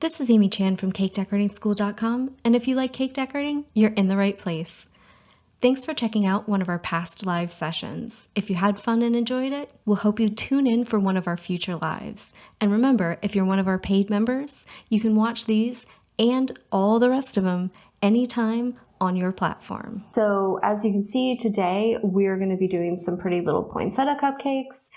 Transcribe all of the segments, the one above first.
This is Amy Chan from CakeDecoratingSchool.com, and if you like cake decorating, you're in the right place. Thanks for checking out one of our past live sessions. If you had fun and enjoyed it, we'll hope you tune in for one of our future lives. And remember, if you're one of our paid members, you can watch these and all the rest of them anytime on your platform. So as you can see today, we're going to be doing some pretty little poinsettia cupcakes.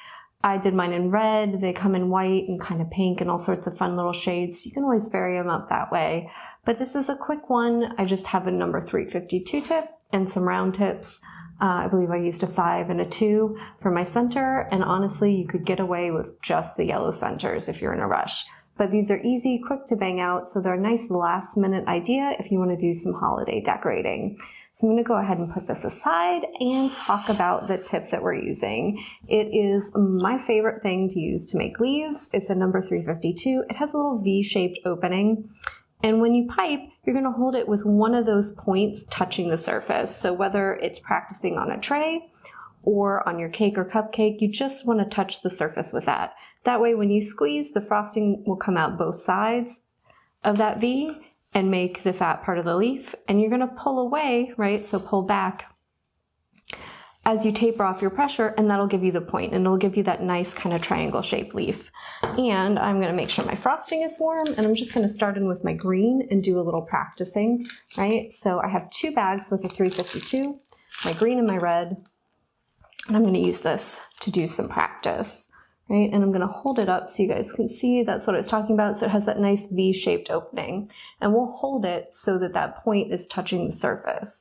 I did mine in red, they come in white and kind of pink and all sorts of fun little shades. You can always vary them up that way. But this is a quick one. I just have a number 352 tip and some round tips. I believe I used a 5 and a 2 for my center, and honestly, you could get away with just the yellow centers if you're in a rush. But these are easy, quick to bang out, so they're a nice last minute idea if you want to do some holiday decorating. So I'm going to go ahead and put this aside and talk about the tip that we're using. It is my favorite thing to use to make leaves. It's a number 352. It has a little V-shaped opening. And when you pipe, you're going to hold it with one of those points touching the surface. So whether it's practicing on a tray or on your cake or cupcake, you just want to touch the surface with that. That way when you squeeze, the frosting will come out both sides of that V and make the fat part of the leaf, and you're gonna pull away, right? So pull back as you taper off your pressure, and that'll give you the point, and it'll give you that nice kind of triangle shaped leaf. And I'm gonna make sure my frosting is warm, and I'm just gonna start in with my green and do a little practicing, right? So I have 2 bags with a 352, my green and my red, and I'm gonna use this to do some practice. Right, and I'm going to hold it up so you guys can see. That's what I was talking about. So it has that nice V-shaped opening, and we'll hold it so that that point is touching the surface,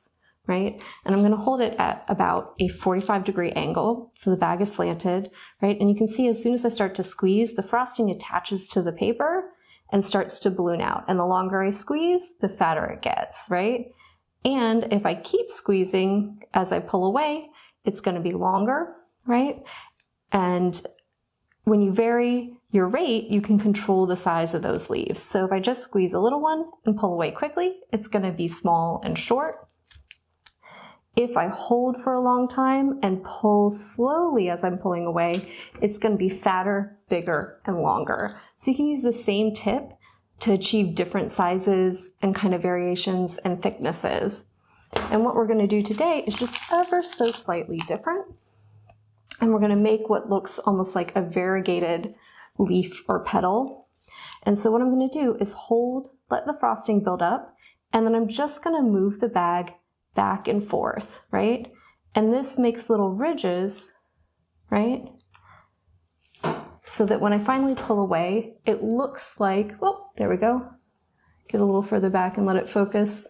right? And I'm going to hold it at about a 45-degree angle, so the bag is slanted, right? And you can see as soon as I start to squeeze, the frosting attaches to the paper and starts to balloon out. And the longer I squeeze, the fatter it gets, right? And if I keep squeezing as I pull away, it's going to be longer, right? And when you vary your rate, you can control the size of those leaves. So if I just squeeze a little one and pull away quickly, it's going to be small and short. If I hold for a long time and pull slowly as I'm pulling away, it's going to be fatter, bigger, and longer. So you can use the same tip to achieve different sizes and kind of variations and thicknesses. And what we're going to do today is just ever so slightly different. And we're going to make what looks almost like a variegated leaf or petal. And so what I'm going to do is hold, let the frosting build up, and then I'm just going to move the bag back and forth, right? And this makes little ridges, right? So that when I finally pull away, it looks like, oh, there we go. Get a little further back and let it focus.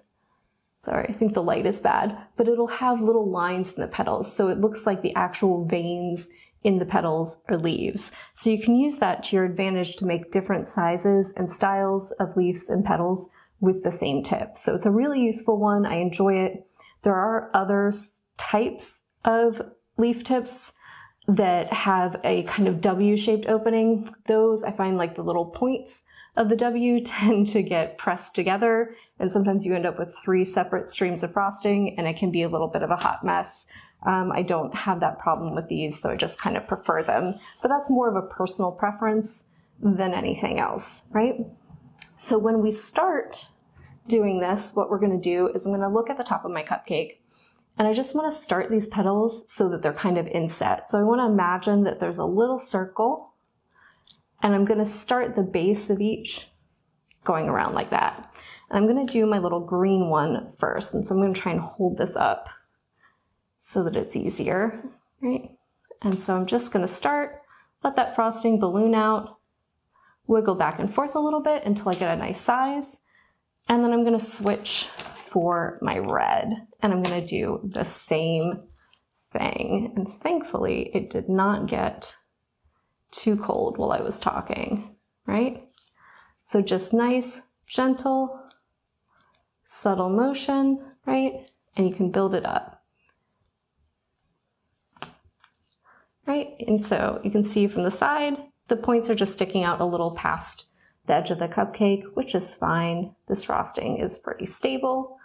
Sorry, I think the light is bad, but it'll have little lines in the petals, so it looks like the actual veins in the petals or leaves. So you can use that to your advantage to make different sizes and styles of leaves and petals with the same tip. So it's a really useful one. I enjoy it. There are other types of leaf tips that have a kind of W-shaped opening. Those I find like the little points of the W tend to get pressed together, and sometimes you end up with 3 separate streams of frosting, and it can be a little bit of a hot mess. I don't have that problem with these, so I just kind of prefer them, but that's more of a personal preference than anything else, right? So when we start doing this, what we're going to do is I'm going to look at the top of my cupcake, and I just want to start these petals so that they're kind of inset. So I want to imagine that there's a little circle, and I'm going to start the base of each going around like that. And I'm going to do my little green one first. And so I'm going to try and hold this up so that it's easier, right? And so I'm just going to start, let that frosting balloon out, wiggle back and forth a little bit until I get a nice size. And then I'm going to switch for my red, and I'm going to do the same thing. And thankfully it did not get too cold while I was talking, right? So just nice, gentle, subtle motion, right? And you can build it up, right? And so you can see from the side, the points are just sticking out a little past the edge of the cupcake, which is fine. This frosting is pretty stable,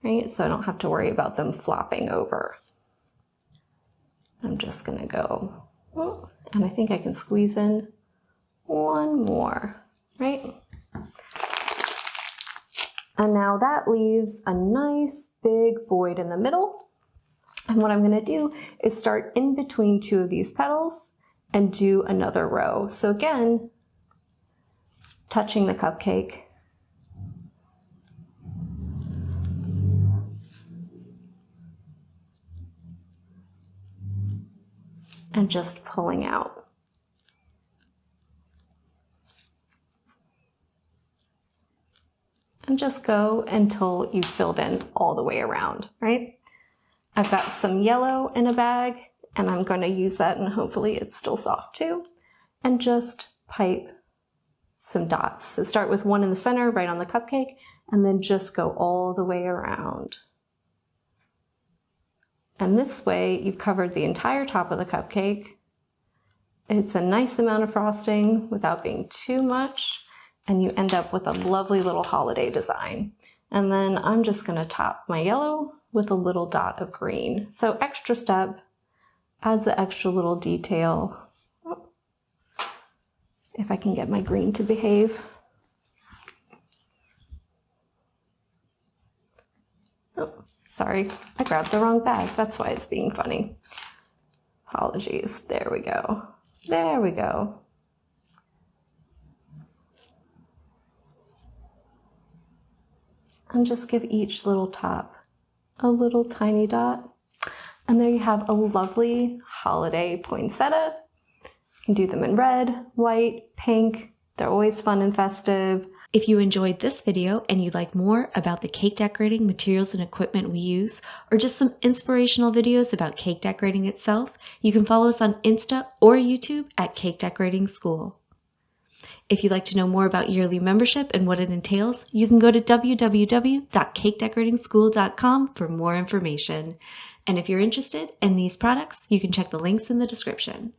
right? So I don't have to worry about them flopping over. I'm just gonna go, and I think I can squeeze in one more, right? And now that leaves a nice big void in the middle. And what I'm going to do is start in between two of these petals and do another row. So again, touching the cupcake. And just pulling out. And just go until you've filled in all the way around, right? I've got some yellow in a bag, and I'm going to use that, and hopefully it's still soft too, and just pipe some dots. So start with one in the center, right on the cupcake, and then just go all the way around. And this way, you've covered the entire top of the cupcake. It's a nice amount of frosting without being too much, and you end up with a lovely little holiday design. And then I'm just gonna top my yellow with a little dot of green. So extra step, adds an extra little detail. If I can get my green to behave. Oh, sorry, I grabbed the wrong bag. That's why it's being funny. Apologies, there we go. There we go. And just give each little top a little tiny dot. And there you have a lovely holiday poinsettia. You can do them in red, white, pink. They're always fun and festive. If you enjoyed this video and you'd like more about the cake decorating materials and equipment we use, or just some inspirational videos about cake decorating itself, you can follow us on Insta or YouTube at Cake Decorating School. If you'd like to know more about yearly membership and what it entails, you can go to www.cakedecorating.school.com for more information. And if you're interested in these products, you can check the links in the description.